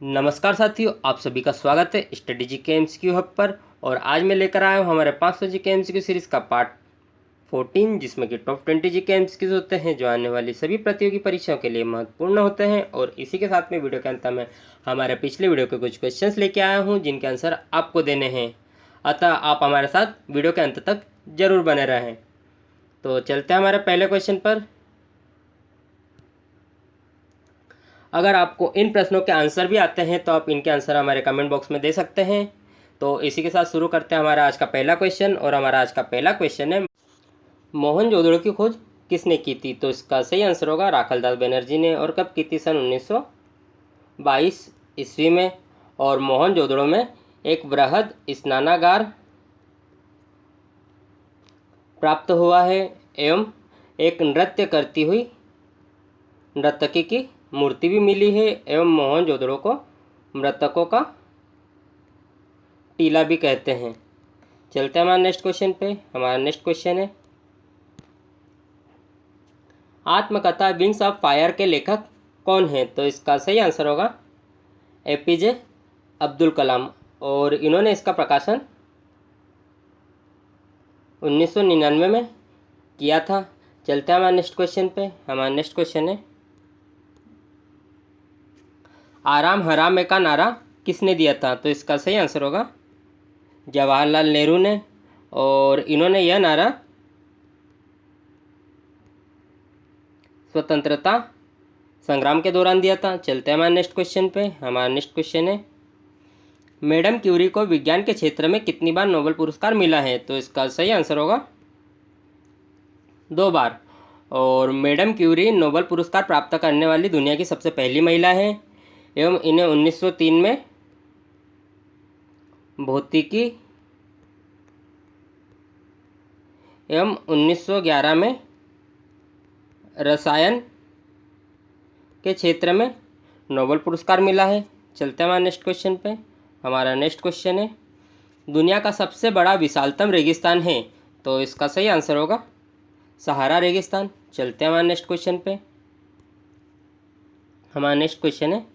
नमस्कार साथियों, आप सभी का स्वागत है स्टडी जी के एमसीक्यू हब पर। और आज मैं लेकर आया हूँ हमारे 500 जी के एमसीक्यू सीरीज़ का पार्ट 14, जिसमें कि टॉप 20 जी के एमसीक्यूज होते हैं जो आने वाली सभी प्रतियोगी परीक्षाओं के लिए महत्वपूर्ण होते हैं। और इसी के साथ में वीडियो के अंत में हमारे पिछले वीडियो के कुछ क्वेश्चंस लेके आया हूँ जिनके आंसर आपको देने हैं। अतः आप हमारे साथ वीडियो के अंत तक जरूर बने रहें। तो चलते हैं हमारे पहले क्वेश्चन पर। अगर आपको इन प्रश्नों के आंसर भी आते हैं तो आप इनके आंसर हमारे कमेंट बॉक्स में दे सकते हैं। तो इसी के साथ शुरू करते हैं हमारा आज का पहला क्वेश्चन। और हमारा आज का पहला क्वेश्चन है, मोहनजोदड़ो की खोज किसने की थी? तो इसका सही आंसर होगा राखालदास बनर्जी ने। और कब की थी? सन 1922 ईस्वी में। और मोहनजोदड़ो में एक बृहद स्नानागार प्राप्त हुआ है एवं एक नृत्य करती हुई नर्तकी की मूर्ति भी मिली है। एवं मोहनजोदड़ो को मृतकों का टीला भी कहते हैं। चलते हैं हमारे नेक्स्ट क्वेश्चन पे। हमारा नेक्स्ट क्वेश्चन है, आत्मकथा विंग्स ऑफ फायर के लेखक कौन है? तो इसका सही आंसर होगा एपीजे अब्दुल कलाम। और इन्होंने इसका प्रकाशन 1999 में किया था। चलते हैं हमारे नेक्स्ट क्वेश्चन पे। हमारा नेक्स्ट क्वेश्चन है, आराम हराम का नारा किसने दिया था? तो इसका सही आंसर होगा जवाहरलाल नेहरू ने। और इन्होंने यह नारा स्वतंत्रता संग्राम के दौरान दिया था। चलते हैं हमारे नेक्स्ट क्वेश्चन पे। हमारा नेक्स्ट क्वेश्चन है, मैडम क्यूरी को विज्ञान के क्षेत्र में कितनी बार नोबेल पुरस्कार मिला है? तो इसका सही आंसर होगा 2 बार। और मैडम क्यूरी नोबेल पुरस्कार प्राप्त करने वाली दुनिया की सबसे पहली महिला है। एवं इन्हें 1903 में भौतिकी एवं 1911 में रसायन के क्षेत्र में नोबेल पुरस्कार मिला है। चलते हैं हमारे नेक्स्ट क्वेश्चन पे। हमारा नेक्स्ट क्वेश्चन है, दुनिया का सबसे बड़ा विशालतम रेगिस्तान है? तो इसका सही आंसर होगा सहारा रेगिस्तान। चलते हैं हमारे नेक्स्ट क्वेश्चन पे। हमारा नेक्स्ट क्वेश्चन है,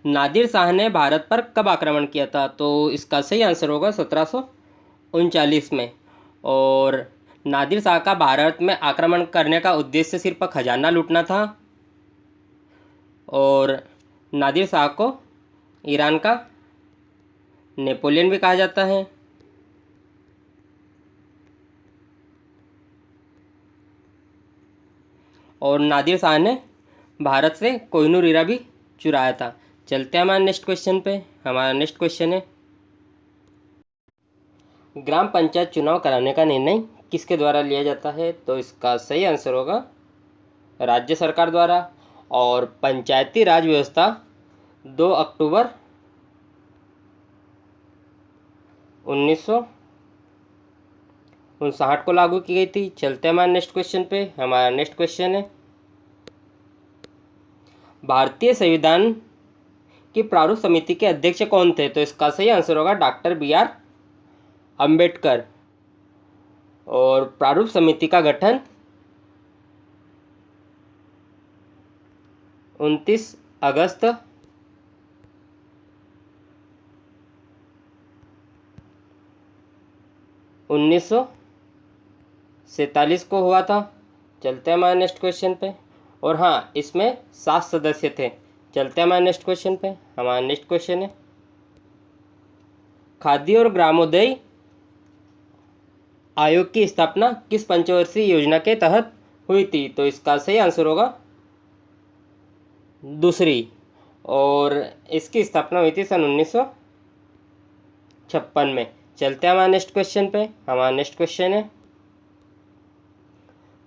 नादिर शाह ने भारत पर कब आक्रमण किया था? तो इसका सही आंसर होगा 1739 में। और नादिर शाह का भारत में आक्रमण करने का उद्देश्य सिर्फ खजाना लूटना था। और नादिर शाह को ईरान का नेपोलियन भी कहा जाता है। और नादिर शाह ने भारत से कोहिनूर हीरा भी चुराया था। चलते हैं हमारे नेक्स्ट क्वेश्चन पे। हमारा नेक्स्ट क्वेश्चन है, ग्राम पंचायत चुनाव कराने का निर्णय किसके द्वारा लिया जाता है? तो इसका सही आंसर होगा राज्य सरकार द्वारा। और पंचायती राज व्यवस्था 2 अक्टूबर 1959 को लागू की गई थी। चलते हैं हमारे नेक्स्ट क्वेश्चन पे। हमारा नेक्स्ट क्वेश्चन है, भारतीय संविधान की प्रारूप समिति के अध्यक्ष कौन थे? तो इसका सही आंसर होगा डॉक्टर BR अम्बेडकर। और प्रारूप समिति का गठन 29 अगस्त 1947 को हुआ था। चलते हैं हमारे नेक्स्ट क्वेश्चन पे। और हाँ, इसमें 7 सदस्य थे। चलते हैं हमारे नेक्स्ट क्वेश्चन पे। हमारा नेक्स्ट क्वेश्चन है, खादी और ग्रामोदय आयोग की स्थापना किस पंचवर्षीय योजना के तहत हुई थी? तो इसका सही आंसर होगा दूसरी। और इसकी स्थापना हुई थी सन 1956 में। चलते हैं हमारे नेक्स्ट क्वेश्चन पे। हमारा नेक्स्ट क्वेश्चन है,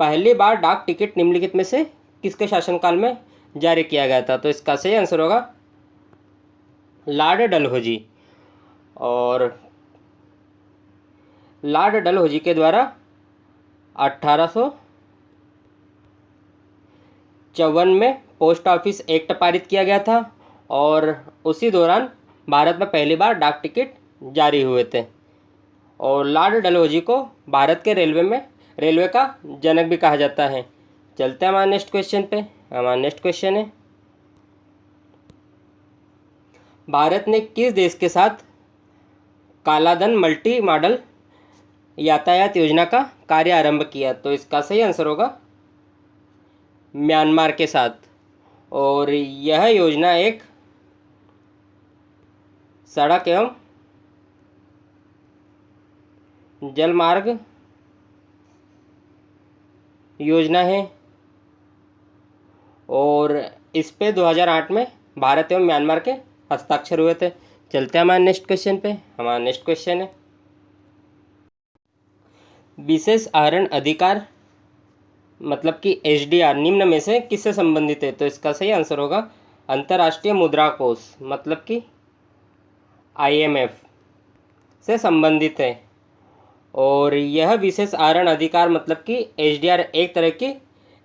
पहली बार डाक टिकट निम्नलिखित में से किसके शासनकाल में जारी किया गया था? तो इसका सही आंसर होगा लॉर्ड डलहौजी। और लॉर्ड डलहौजी के द्वारा 1854 में पोस्ट ऑफिस एक्ट पारित किया गया था। और उसी दौरान भारत में पहली बार डाक टिकट जारी हुए थे। और लॉर्ड डलहौजी को भारत के रेलवे का जनक भी कहा जाता है। चलते हैं हमारे नेक्स्ट क्वेश्चन पे। हमारा नेक्स्ट क्वेश्चन है, भारत ने किस देश के साथ कालाधन मल्टी मॉडल यातायात योजना का कार्य आरंभ किया? तो इसका सही आंसर होगा म्यांमार के साथ। और यह योजना एक सड़क एवं जलमार्ग योजना है और इस पे 2008 में भारत एवं म्यांमार के हस्ताक्षर हुए थे। चलते हैं हमारे नेक्स्ट क्वेश्चन पे। हमारा नेक्स्ट क्वेश्चन है, विशेष आहरण अधिकार मतलब कि एचडीआर निम्न में से किससे संबंधित है? तो इसका सही आंसर होगा अंतर्राष्ट्रीय मुद्रा कोष मतलब कि आईएमएफ से संबंधित है। और यह विशेष आहरण अधिकार मतलब कि एचडीआर एक तरह की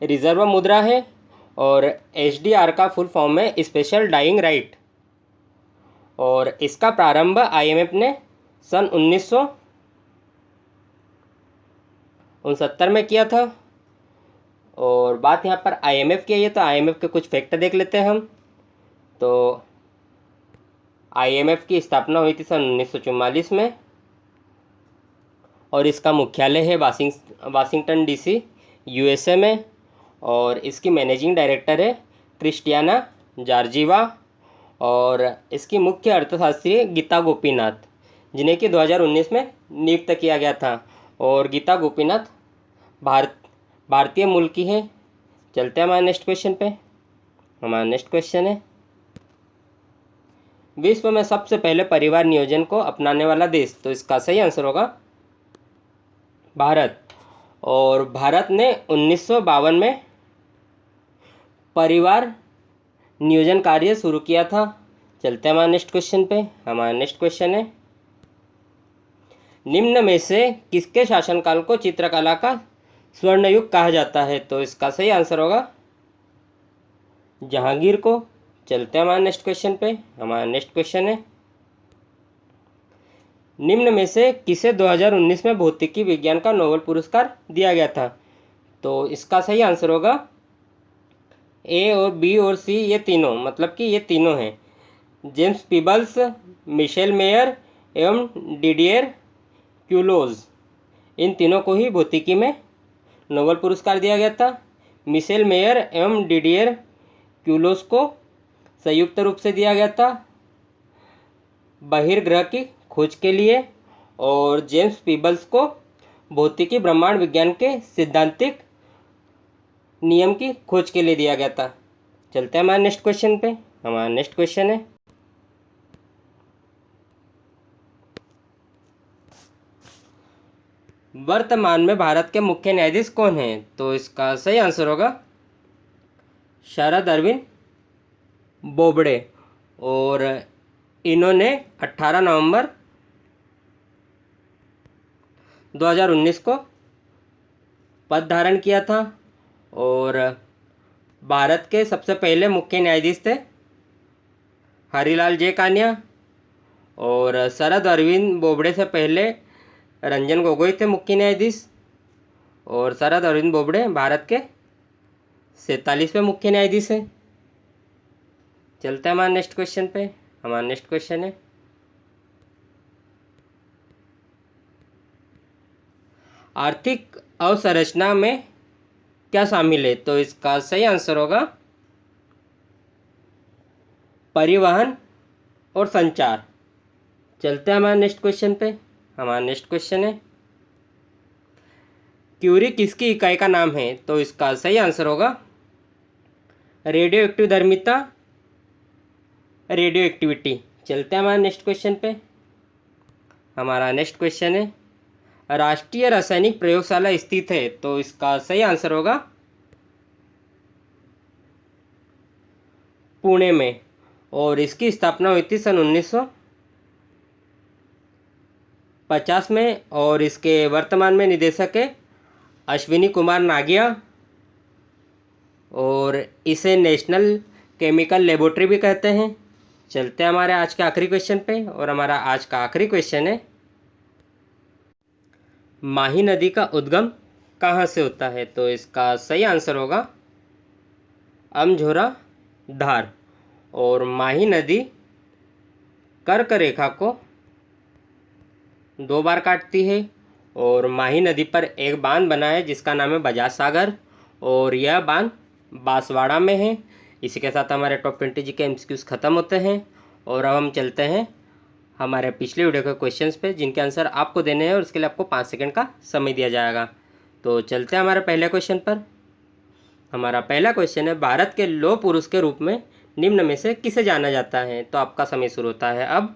रिजर्व मुद्रा है और एचडीआर का फुल फॉर्म है स्पेशल डाइंग राइट। और इसका प्रारंभ आईएमएफ ने सन 1969 में किया था। और बात यहाँ पर आईएमएफ की है तो आईएमएफ के कुछ फैक्ट देख लेते हैं हम। तो आईएमएफ की स्थापना हुई थी सन 1944 में और इसका मुख्यालय है वाशिंगटन डीसी यूएसए में। और इसकी मैनेजिंग डायरेक्टर है क्रिस्टियाना जॉर्जीवा और इसकी मुख्य अर्थशास्त्री गीता गोपीनाथ, जिन्हें कि 2019 में नियुक्त किया गया था। और गीता गोपीनाथ भारतीय मूल की है। चलते हैं हमारे नेक्स्ट क्वेश्चन पे। हमारा नेक्स्ट क्वेश्चन है, विश्व में सबसे पहले परिवार नियोजन को अपनाने वाला देश? तो इसका सही आंसर होगा भारत। और भारत ने 1952 में परिवार नियोजन कार्य शुरू किया था। चलते हैं हमारे नेक्स्ट क्वेश्चन पे। हमारा नेक्स्ट क्वेश्चन है, निम्न में से किसके शासनकाल को चित्रकला का स्वर्ण युग कहा जाता है? तो इसका सही आंसर होगा जहांगीर को। चलते हैं हमारे नेक्स्ट क्वेश्चन पे। हमारा नेक्स्ट क्वेश्चन है, निम्न में से किसे 2019 में भौतिकी विज्ञान का नोबेल पुरस्कार दिया गया था? तो इसका सही आंसर होगा ए और बी और सी, ये तीनों मतलब कि ये तीनों हैं, जेम्स पीबल्स, मिशेल मेयर एवं डिडियर क्यूलोज। इन तीनों को ही भौतिकी में नोबेल पुरस्कार दिया गया था। मिशेल मेयर एवं डिडियर क्यूलोज को संयुक्त रूप से दिया गया था बहिर्ग्रह की खोज के लिए और जेम्स पीबल्स को भौतिकी ब्रह्मांड विज्ञान के सिद्धांतिक नियम की खोज के लिए दिया गया था। चलते हैं हमारे नेक्स्ट क्वेश्चन पे। हमारा नेक्स्ट क्वेश्चन है, वर्तमान में भारत के मुख्य न्यायाधीश कौन हैं? तो इसका सही आंसर होगा शरद अरविंद बोबड़े। और इन्होंने 18 नवंबर 2019 को पद धारण किया था। और भारत के सबसे पहले मुख्य न्यायाधीश थे हरिलाल जे कान्या। और शरद अरविंद बोबड़े से पहले रंजन गोगोई थे मुख्य न्यायाधीश। और शरद अरविंद बोबड़े भारत के 47वें मुख्य न्यायाधीश हैं। चलते हैं हमारे नेक्स्ट क्वेश्चन पे। हमारा नेक्स्ट क्वेश्चन है, आर्थिक अवसंरचना में क्या शामिल है? तो इसका सही आंसर होगा परिवहन और संचार। चलते हैं हमारे नेक्स्ट क्वेश्चन पे। हमारा नेक्स्ट क्वेश्चन है, क्यूरी किसकी इकाई का नाम है? तो इसका सही आंसर होगा रेडियो एक्टिवधर्मिता, रेडियो एक्टिविटी। चलते हैं हमारे नेक्स्ट क्वेश्चन पे। हमारा नेक्स्ट क्वेश्चन है, राष्ट्रीय रासायनिक प्रयोगशाला स्थित है? तो इसका सही आंसर होगा पुणे में। और इसकी स्थापना हुई थी सन 1950 में। और इसके वर्तमान में निदेशक है अश्विनी कुमार नागिया। और इसे नेशनल केमिकल लेबोरेटरी भी कहते हैं। चलते हैं हमारे आज के आखिरी क्वेश्चन पे। और हमारा आज का आखिरी क्वेश्चन है, माही नदी का उद्गम कहाँ से होता है? तो इसका सही आंसर होगा अमझोरा धार। और माही नदी कर्क रेखा को 2 बार काटती है और माही नदी पर एक बांध बना है जिसका नाम है बजाज सागर, और यह बांध बांसवाड़ा में है। इसी के साथ हमारे टॉप 20 जी के एमसीक्यूज ख़त्म होते हैं और अब हम चलते हैं हमारे पिछले वीडियो के क्वेश्चंस पे जिनके आंसर आपको देने हैं और उसके लिए आपको 5 सेकंड का समय दिया जाएगा। तो चलते हैं हमारे पहले क्वेश्चन पर। हमारा पहला क्वेश्चन है, भारत के लौह पुरुष के रूप में निम्न में से किसे जाना जाता है? तो आपका समय शुरू होता है अब।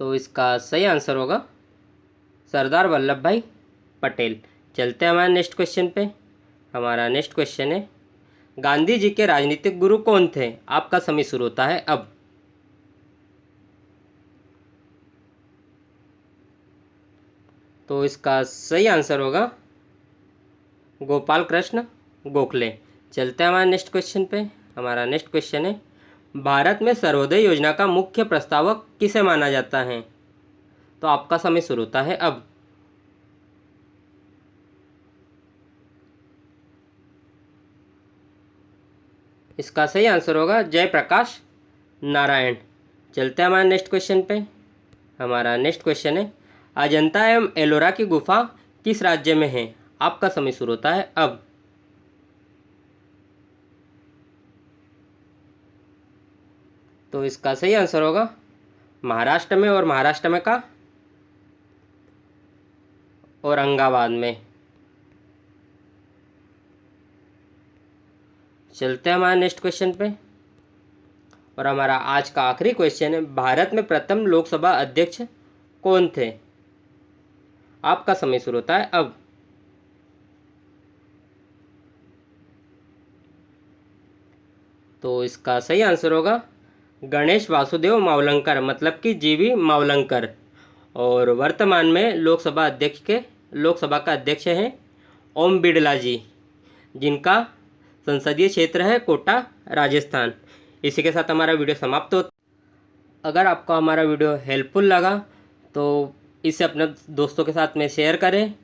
तो इसका सही आंसर होगा सरदार वल्लभ भाई पटेल। चलते हैं हमारे नेक्स्ट क्वेश्चन पे। हमारा नेक्स्ट क्वेश्चन है, गांधी जी के राजनीतिक गुरु कौन थे? आपका समय शुरू होता है अब। तो इसका सही आंसर होगा गोपाल कृष्ण गोखले। चलते हैं हमारे नेक्स्ट क्वेश्चन पे। हमारा नेक्स्ट क्वेश्चन है, भारत में सर्वोदय योजना का मुख्य प्रस्तावक किसे माना जाता है? तो आपका समय शुरू होता है अब। इसका सही आंसर होगा जयप्रकाश नारायण। चलते हैं हमारे नेक्स्ट क्वेश्चन पे। हमारा नेक्स्ट क्वेश्चन है, अजंता एवं एलोरा की गुफा किस राज्य में है? आपका समय शुरू होता है अब। तो इसका सही आंसर होगा महाराष्ट्र में, और महाराष्ट्र में का औरंगाबाद में। चलते हैं हमारे नेक्स्ट क्वेश्चन पे और हमारा आज का आखिरी क्वेश्चन है, भारत में प्रथम लोकसभा अध्यक्ष कौन थे? आपका समय शुरू होता है अब। तो इसका सही आंसर होगा गणेश वासुदेव मावलंकर, मतलब कि जीवी मावलंकर, और वर्तमान में लोकसभा का अध्यक्ष हैं ओम बिड़ला जी, जिनका संसदीय क्षेत्र है कोटा राजस्थान। इसी के साथ हमारा वीडियो समाप्त होता। अगर आपको हमारा वीडियो हेल्पफुल लगा तो इसे अपने दोस्तों के साथ में शेयर करें,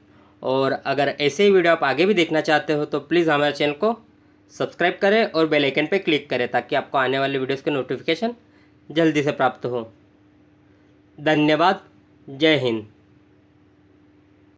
और अगर ऐसे ही वीडियो आप आगे भी देखना चाहते हो तो प्लीज़ हमारे चैनल को सब्सक्राइब करें और बेल आइकन पर क्लिक करें ताकि आपको आने वाले वीडियोस के नोटिफिकेशन जल्दी से प्राप्त हो। धन्यवाद। जय हिंद।